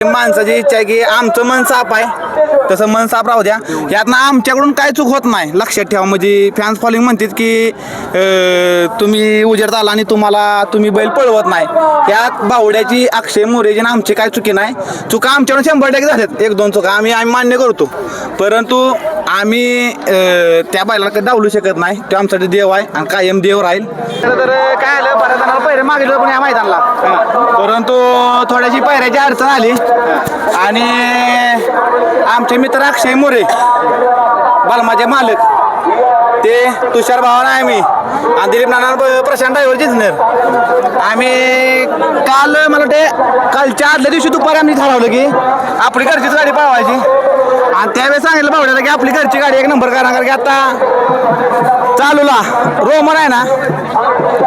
माणसाची इच्छा आहे की आमचं मन साफ आहे तसं मन साफ राहू द्या. यातनं आमच्याकडून काय चूक होत नाही लक्षात ठेवा. म्हणजे फॅन्स फॉलोइंग म्हणतात की तुम्ही उजेडत आला आणि तुम्ही बैल पळवत नाही. यात बावड्याची अक्षय मोरेची आमची काय चुकी नाही. चुका आमच्याकडून 100% झाल्यात. 1-2 चुका आम्ही मान्य करतो. परंतु आम्ही त्या बैलाला कधी डावलू शकत नाही. तो आमच्यासाठी देव आहे आणि कायम देव राहील. तर काय आलं बऱ्याच जणांना पहिरे मागितलं पण या मैदानाला, परंतु थोड्याशी पहिऱ्याची अडचण आली आणि आमचे मित्र अक्षय मोरे बलमाचे मालक ते तुषार भावाना आम्ही आणि दिलीप नाना प्रशांत ड्रायव्हर जिंकणार आम्ही काल मला वाटते कालच्या आदल्या दिवशी दुपारी आम्ही ठरवलं की आपली घरचीच गाडी पळवायची आणि त्यावेळेस सांगितलं भावड्याला की आपली घरची गाडी 1 नंबर करा. कारण की आता चालूला रोमन आहे ना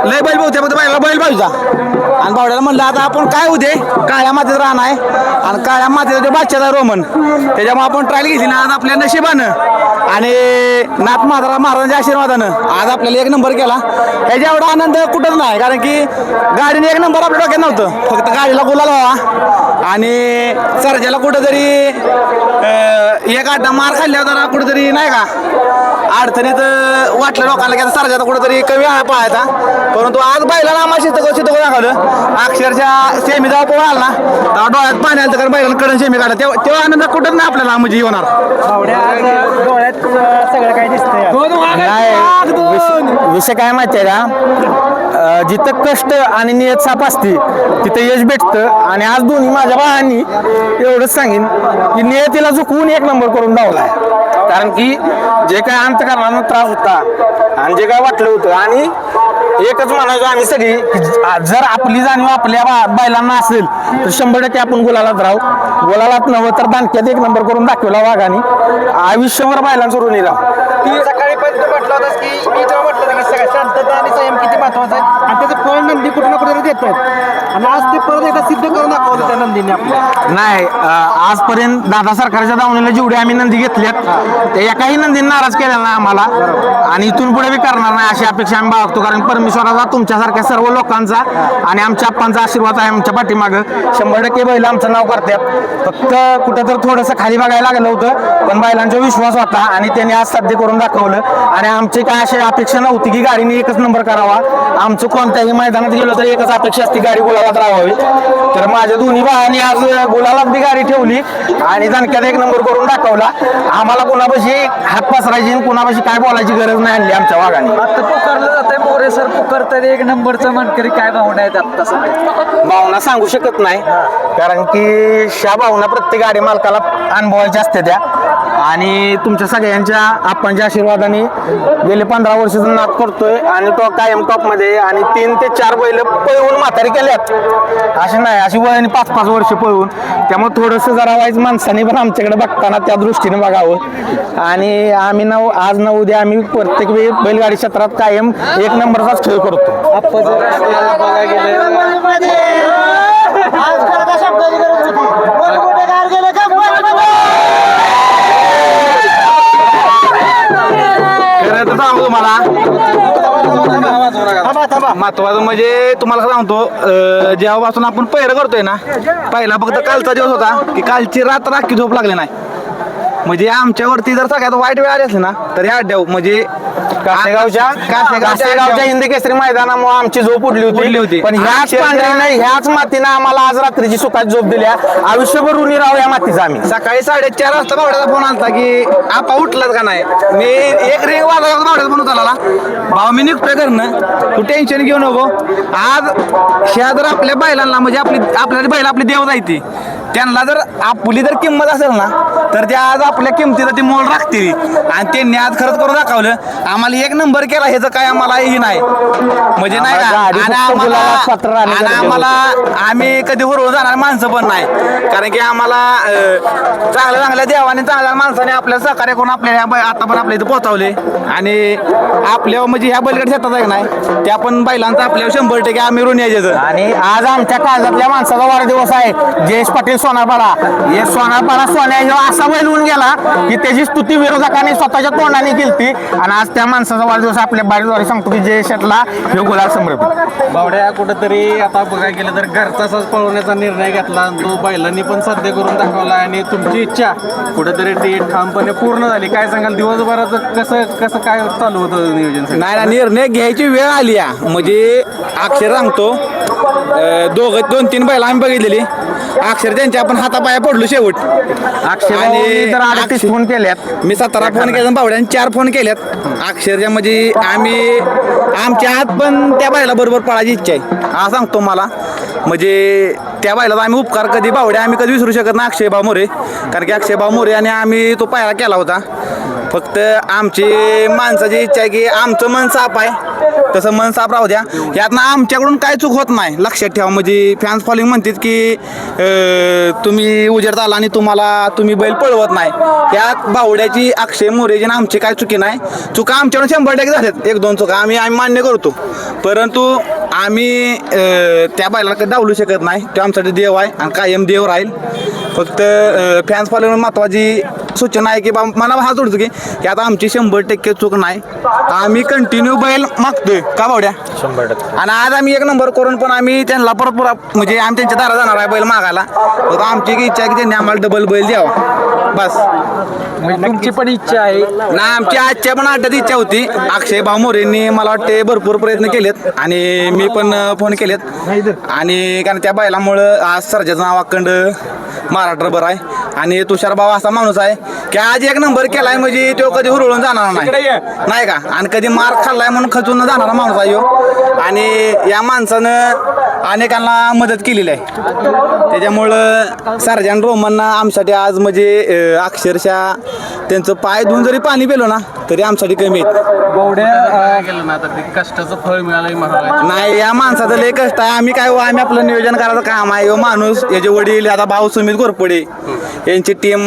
लय बैल बहुत्या फक्त बैल पाहिजे आणि भावड्याला म्हणलं आता आपण काय होऊ दे काळ्या मातीत राहणार आहे आणि काळ्या मातीत ते बादशाचा रोमन त्याच्यामुळे आपण ट्रायल घेतली ना आज आपल्या नशिबानं आणि नाथ महाराजांच्या आशीर्वादानं आज आपल्याला 1 नंबर केला. ह्याच्या एवढा आनंद कुठंच नाही. कारण की गाडीने 1 नंबर आपल्या डोक्यात नव्हतं. फक्त गाडीला गुलाल व्हावा आणि सर्जाला कुठंतरी एक आड्डा मार खाल्ल्यावर जरा कुठंतरी नाही का अडचणीत वाटलं लोकांना की आता सर्जाचा कुठंतरी कमी आहे पाहायचा. परंतु आज बैलाला आम्हाला शिस्त दाखवलं. अक्षरशः सेमी जेव्हा पोळ आला ना तेव्हा डोळ्यात पाणी आलं तर बैलाला कडन सेमी काढला तेव्हा आनंद कुठंच नाही आपल्याला म्हणजे होणार. डोळ्यात सगळं काही दिसतंय. विषय काय माहिती आहे का, जिथं कष्ट आणि नियत साफ असते तिथं यश भेटतं. आणि आज दोन्ही माझ्या भावांनी एवढंच सांगेन की नियतीला झुकवून 1 नंबर करून धावलाय. कारण की जे काय अंतकरणानं त्रास होता आणि जे काय वाटलं होतं आणि एकच म्हणायचो आम्ही सगळी जर आपली जाणीव आपल्या बैलांना असेल तर 100% आपण गुलालात राहू. गुलालात नव्हतं तर दानक्यात 1 नंबर करून दाखवला वाघाने. आयुष्यभर बैलांचं ऋणी राहू. सकाळी पण तू म्हटलं होतास की मी जेव्हा म्हटलं होतं की सगळ्या शांतता आणि संयम किती महत्वाचा आहे आणि त्याचं फळ नंदी कुठं ना कुठे देत आहेत आणि आज ते परत एकदा सिद्ध करून दाखवलं त्या नंदीने आपल्या. नाही आजपर्यंत दादा सरकारच्या दावणीला जेवढे आम्ही नंदी घेतल्यात ते एकाही नंदीने नाराज केलेला नाही आम्हाला आणि इथून पुढे बी करणार नाही अशी अपेक्षा आम्ही बाळगतो. कारण परमेश्वराचा तुमच्यासारख्या सर्व लोकांचा आणि आमच्या आप्पांचा आशीर्वाद आहे आमच्या पाठीमागं. 100% बैल आमचं नाव करतात. फक्त कुठं तर थोडंसं खाली बघायला लागलं होतं पण बैलांचा विश्वास होता आणि त्यांनी आज साध्य करून दाखवलं. आणि आमची काय अशी अपेक्षा नव्हती की गाडीने 1च नंबर करावा. आमचं कोणत्याही मैदानात गेलो तर एकच अपेक्षा असते गाडी गुलालात राहावी. तर माझ्या दोन्ही भावांनी आज गुलालात बी गाडी ठेवली आणि दणक्यात 1 नंबर करून दाखवला. आम्हाला कुणापाशी हात पसरायची कुणापाशी काय बोलायची गरज नाही आणली आमच्या वाघाने. आता पुकारलं जातंय मोरे सर पुकारतात 1 नंबरचं मनकरी काय भावना आहेत आता सगळ्या भावना सांगू शकत नाही. कारण की ह्या भावना प्रत्येक गाडी मालकाला अनुभवायच्या असते त्या. आणि तुमच्या सगळ्यांच्या आपणच्या आशीर्वादाने गेले 15 वर्षाचा नाद करतोय आणि तो कायम टॉप मध्ये आणि 3 ते 4 बैल पळवून म्हातारी केल्यात असे नाही अशी वयाने 5-5 वर्ष पळवून. त्यामुळे थोडंसं जरा वाईज माणसाने पण आमच्याकडे बघताना त्या दृष्टीने बघावं. आणि आम्ही आज न उद्या आम्ही प्रत्येक वेळी बैलगाडी क्षेत्रात कायम 1 नंबरचाच खेळ करतो. आपण जर बघा गेलं सांगतो तुम्हाला महत्वाचं म्हणजे तुम्हाला सांगतो जेव्हापासून आपण पहिरं करतोय ना पहिला फक्त कालचा दिवस होता की कालची रात राखी झोप लागली नाही. म्हणजे आमच्यावरती जर सगळ्यात वाईट वेळ आली असली ना तर ह्या अड्ड्यावर म्हणजे कासेगावच्या हिंदी केसरी मैदानामुळे आमची झोप उडली होती. पण ह्याच पांढरीनं ह्याच मातीनं आम्हाला आज रात्रीची सुखाची झोप दिल्या. आयुष्यभर ऋणी राहू या मातीचा आम्ही. सकाळी 4:30 वाजता भावड्याचा फोन आला की आपा उठलात का नाही. मी 1 रिंग वाजता भावड्याचा फोन उचलला भाऊ मी निघतोय घरनं तू टेन्शन घेऊ नको. आज ह्या जर आपल्या बैलांना म्हणजे आपल्या बैल आपली देव जायती त्यांना जर आपली जर किंमत असेल ना तर ते आज आपल्या किमतीला ती मोल राखतील. आणि त्यांनी आज खरंच करून दाखवलं. आम्हाला 1 नंबर केला ह्याचं काय आम्हाला हे नाही म्हणजे नाही का. आणि आम्हाला आम्ही कधी हुरळून जाणार माणसं पण नाही. कारण की आम्हाला चांगल्या देवाने चांगल्या माणसाने आपल्या सहकार्य करून आपल्या आता पण आपल्या इथं पोहोचवले. आणि आपल्या म्हणजे ह्या बैलगाडी शेतात आहे नाही त्या पण बैलांचा आपल्याला 100% आम्ही ऋणी यायचं. आणि आज आमच्या काळजातल्या माणसाचा वाढदिवस आहे. जयेश पाटील सोनापाडा हे सोनापाडा सोन्या ह्यो असा बैल होऊन गेला की त्याची स्तुती विरोधकांनी स्वतःच्या तोंडाने केली आणि आज त्या माणसाचा वाढदिवस आपल्या बारीद्वारे सांगतो की जय शेटला ह्यो गुलाल समृद्ध. बावड्या कुठंतरी आता बघायला गेलं तर घरचाच पळवण्याचा निर्णय घेतला तो बैलांनी पण साध्य करून दाखवला आणि तुमची इच्छा कुठेतरी ती ठामपणे पूर्ण झाली. काय सांगाल दिवसभराचं कसं कसं काय चालू होतं नियोजन? नाही निर्णय घ्यायची वेळ आली आहे. म्हणजे अक्षर सांगतो दोन तीन बैल आम्ही बघितलेली अक्षर त्यांच्या आपण हातापाया पडलो शेवट. आणि फोन केल्यात मी 17 फोन केला बावड्याने 4 फोन केल्यात अक्षरच्या. म्हणजे आम्ही आमच्या हात पण त्या बैला बरोबर पळायची इच्छा आहे हा सांगतो मला. म्हणजे त्या बैलाचा आम्ही उपकार कधी बावड्या आम्ही कधी विसरू शकत नाही अक्षयभाऊ मोरे. कारण की अक्षयभाऊ मोरे आणि आम्ही तो पायरा केला होता. फक्त आमची माणसाची इच्छा आहे की आमचं मन साफ आहे तसं मन साफ राहू द्या. यातनं आमच्याकडून काय चूक होत नाही लक्षात ठेवा. म्हणजे फॅन्स फॉलोइंग म्हणतात की तुम्ही उजेड आला आणि तुम्ही बैल पळवत नाही. यात बावड्याची अक्षय मोरेची आणि आमची काय चुकी नाही. चुका आमच्याकडून 100% झाल्यात 1-2 चुका आम्ही मान्य करतो. परंतु आम्ही त्या बैलाला कधी डावलू शकत नाही. तो आमच्यासाठी देव आहे आणि कायम देव राहील. फक्त फॅन्स फॉलोइंग महत्त्वाची सूचना आहे की मला हा जोडतो की आता आमची 100% चूक नाही. आम्ही कंटिन्यू बैल मागतोय का बावड्या 100%. आणि आज आम्ही 1 नंबर करून पण आम्ही त्यांना परत म्हणजे आम्ही त्यांच्या दारा जाणार आहे बैल मागायला. फक्त आमची इच्छा आहे की त्यांनी आम्हाला डबल बैल द्यावा बस. म्हणजे तुमची पण इच्छा आहे ना आमची आजच्या पण अड्ड्यात इच्छा होती. अक्षय भाऊ मोरेंनी मला वाटते भरपूर प्रयत्न केलेत आणि मी पण फोन केलेत. आणि कारण त्या बैलामुळं आज सर्जाचं नाव अखंड महाराष्ट्रभर आहे. आणि तुषार भाऊ असा माणूस आहे की आज 1 नंबर केलाय म्हणजे तो कधी हुरळून जाणार नाही का. आणि कधी मार खाल्लाय म्हणून खचून जाणारा माणूस आहे ह्यो. आणि या माणसानं अनेकांना मदत केलेली आहे. त्याच्यामुळं सर्जन रोमनना आमच्यासाठी आज म्हणजे अक्षरशः त्यांचं पाय धुवून जरी पाणी पेलो ना तरी आमच्यासाठी कमी आहेत. बावड्या गेलं ना तर ते कष्टाचं फळ मिळालंय म्हणाला नाही या माणसाचं लय कष्ट आहे. आम्ही काय आम्ही आपलं नियोजन करायचं काम आहे. ह्यो माणूस याचे वडील आता भाऊ सुमित घोरपडे यांची टीम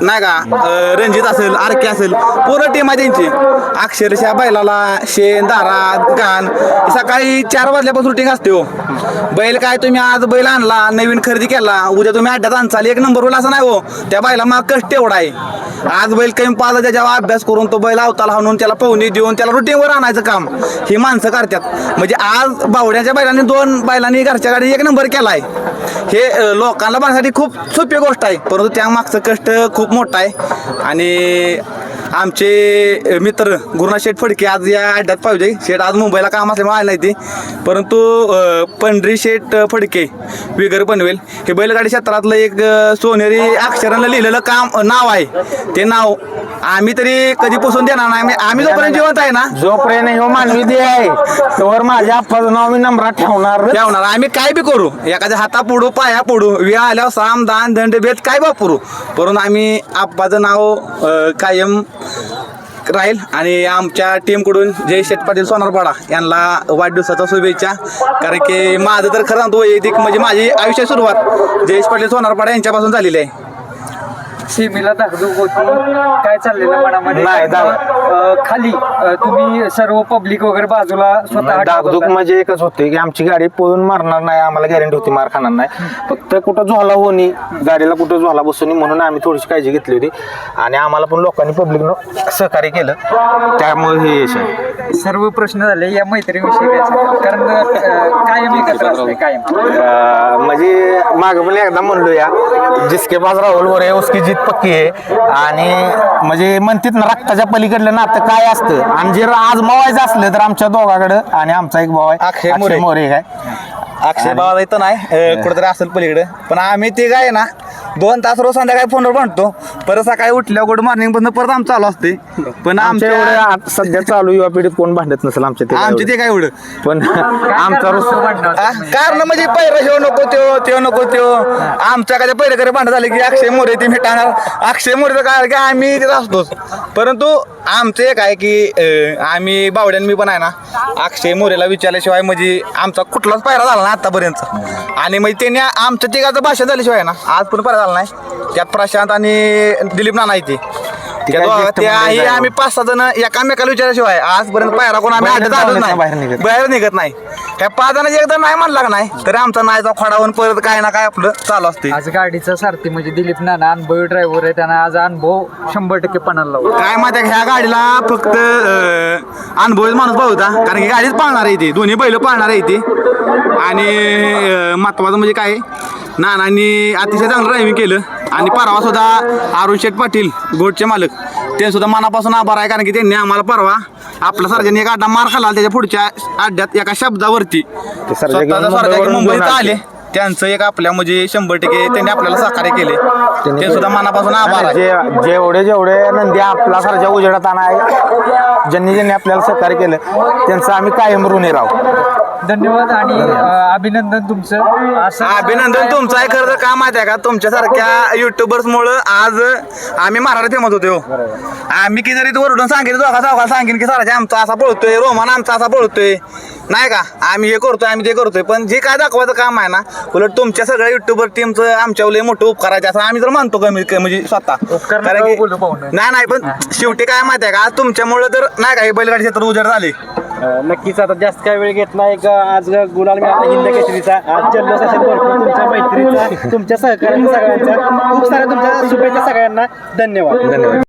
नाही का रणजित असेल आरके असेल पूर्ण टीम आहे त्यांची. अक्षरशः बैलाला शेण दारा घाण सकाळी 4 वाजल्यापासून रुटीन असते हो. बैल काय तुम्ही आज बैल आणला नवीन खरेदी केला उद्या तुम्ही अड्ड्यात आणचाल 1 नंबर होईल असं नाही हो. त्या बैला मग कष्ट एवढा आहे. आज बैल कमी पाहिजे त्याच्यावर अभ्यास करून तो बैल अवताला हाणून त्याला पवनी देऊन त्याला रुटीनवर आणायचं काम ही माणसं करतात. म्हणजे आज बावड्याच्या बैलांनी 2 बैलांनी घरच्या गाडी 1 नंबर केलाय. हे लोकांना बघण्यासाठी खूप सोपी गोष्ट आहे परंतु त्यामागचं कष्ट खूप मोठं आहे. आणि आमचे मित्र गुरुनाथ शेठ फडके आज या अड्ड्यात पाहिजे. शेठ आज मुंबईला काम असल्यामुळे आले नाही ते. परंतु पंढरी शेठ फडके विगर पनवेल हे बैलगाडी क्षेत्रातलं एक सोनेरी अक्षरांना लिहिलेलं नाव आहे. ते नाव आम्ही तरी कधी पुसून देणार नाही. आम्ही जोपर्यंत जिवंत आहे ना जोपर्यंत ह्यो मानवी देह आहे तोवर माझ्या आप्पाचं नाव मी नम्रात ठेवणार. आम्ही काय बी करू एखाद्या हाता पुढू पाया पुढू वेळ आल्यावर साम दान दंड भेद काय वापरू परंतु आम्ही आप्पाचं नाव कायम राहील. आणि आमच्या टीमकडून जय शेठ पाटील सोनारपाडा यांना वाढदिवसाच्या शुभेच्छा. कारण की माझं तर खरं सांगतो वैयक्तिक म्हणजे माझी आयुष्याची सुरुवात जयेश पाटील सोनारपाडा यांच्यापासून झालेली आहे. सीमेला धाकधूक होती काय चाललेलं मनामध्ये नाही, खाली तुम्ही सर्व पब्लिक वगैरे बाजूला स्वतः धाकधूक म्हणजे एकच होते की आमची गाडी पळून मारणार नाही. आम्हाला गॅरंटी होती मार खाणार नाही. फक्त कुठं झोला होणी गाडीला कुठं झोला बसवणी म्हणून आम्ही थोडीशी काळजी घेतली होती. आणि आम्हाला पण लोकांनी पब्लिकनं सहकार्य केलं त्यामुळे हे यश आहे. सर्व प्रश्न झाले या मैत्रीविषयी काय सांगाल? कारण कायम एकत्र असते कायम म्हणजे मागं पण एकदा म्हणलो या जिसके पास राहुल वर आहे उसकी जीत पक्की आहे. आणि म्हणजे म्हणतात ना रक्ताच्या पलीकडलं नातं काय असतं. आणि जर आज मवायचं असलं तर आमच्या दोघाकडं आणि आमचा एक भाऊ आहे अक्षय मोरे काय अक्षय बाबा इथं नाही कुठेतरी असेल पलीकडे. पण आम्ही ते काय ना 2 तास रोज संध्याकाळी फोनवर म्हणतो. परत सकाळी उठल्या गुड मॉर्निंग पण परत आमचं चालू असते. पण आमच्या एवढं सध्या चालू युवा पिढीत कोण भांडत नसेल आमच्या ते काय एवढं पण आमचा कारण म्हणजे पैरा ह्यो नको त्यो नको त्यो आमच्या काय पैरेकडे भांडत झाले की अक्षय मोरे ते भेटणार अक्षय मोरे काय की आम्ही तिथं असतोच. परंतु आमचं एक आहे की आम्ही बावड्यान मी पण आहे ना अक्षय मोरेला विचारल्याशिवाय म्हणजे आमचा कुठलाच पैरा झाला ना आतापर्यंत. आणि म्हणजे त्यांनी आमच्या तिघाचं भाषण झाल्याशिवाय ना आज पण पैरा झाला नाही. त्यात प्रशांत आणि दिलीप नाना येते ती काय ज्येष्ठ ते मंडळी आहे आहे. आम्ही 5-6 जण एकामेकाला विचारल्याशिवाय आजपर्यंत पायरा कोण आम्ही बाहेर अड्ड्यात आलोच निघत नाही, नाही बाहेर निघत नाही ह्या 5 जणांची एकदा नाही म्हणला का नाही तरी आमचा नाहीचा खोडावून परत काय ना काय आपलं चालू असते. आज गाडीचा सारथी म्हणजे दिलीप नाना अनुभवी ड्रायव्हर आहे, त्यांना आज अनुभव 100% पणाला लावला. काय माहिती आहे का, ह्या गाडीला फक्त अनुभवी माणूस भाऊ होता कारण की गाडीच पाळणार आहे ती दोन्ही बैल पाळणार आहे ती आणि महत्वाचं म्हणजे काय नानांनी अतिशय चांगलं ड्रायव्हिंग केलं आणि परवा सुद्धा अरुण शेठ पाटील गोडचे मालक ते सुद्धा मनापासून आभार आहे कारण की त्यांनी आम्हाला परवा आपला सर्जाने एक अड्डा मार खाला त्याच्या पुढच्या अड्ड्यात एका शब्दावरती सर्जा घेऊन स्वतःचा सर्जा मुंबईवरून मुंबईत घेऊन आले त्यांचं एक आपल्या म्हणजे 100% त्यांनी आपल्याला सहकार्य केले ते सुद्धा मनापासून आभार आहे. जेवढे नंदी आपला सारख्या उजेडात आहे ज्यांनी आपल्याला सहकार्य केलं त्यांचं आम्ही कायम ऋणी राहू. धन्यवाद आणि अभिनंदन तुमचं. असं अभिनंदन तुमचं आहे. खरं तर काय माहिती आहे का तुमच्यासारख्या युट्यूबर्स मुळे आज आम्ही महाराष्ट्र फेमस होतो. आम्ही की जरी ओरडून सांगितलं दोघा सांगेन की साराच्या आमचा असा पळतोय रोमान आमचा असा पळतोय नाही का आम्ही हे करतोय आम्ही ते करतोय पण जे काय दाखवायचं काम आहे ना उलट तुमच्या सगळ्या युट्यूबर टीमचं आमच्यावर लय मोठं उपकारायचं असं आम्ही तर मानतो म्हणजे स्वतः कारण की नाही पण शेवटी काय माहिती आहे का आज तुमच्यामुळे तर नाही का हे बैलगाडी क्षेत्र उजेड झाले. नक्कीच आता जास्त काय वेळ घेत नाही आज गुलाल मिळाला हिंद केसरीचा आज जल्लोष असेल भरपूर तुमच्या मैत्रीचा तुमच्या सहकार्याचा सगळ्यांचा खूप साऱ्या तुमच्या शुभेच्छा सगळ्यांना. धन्यवाद.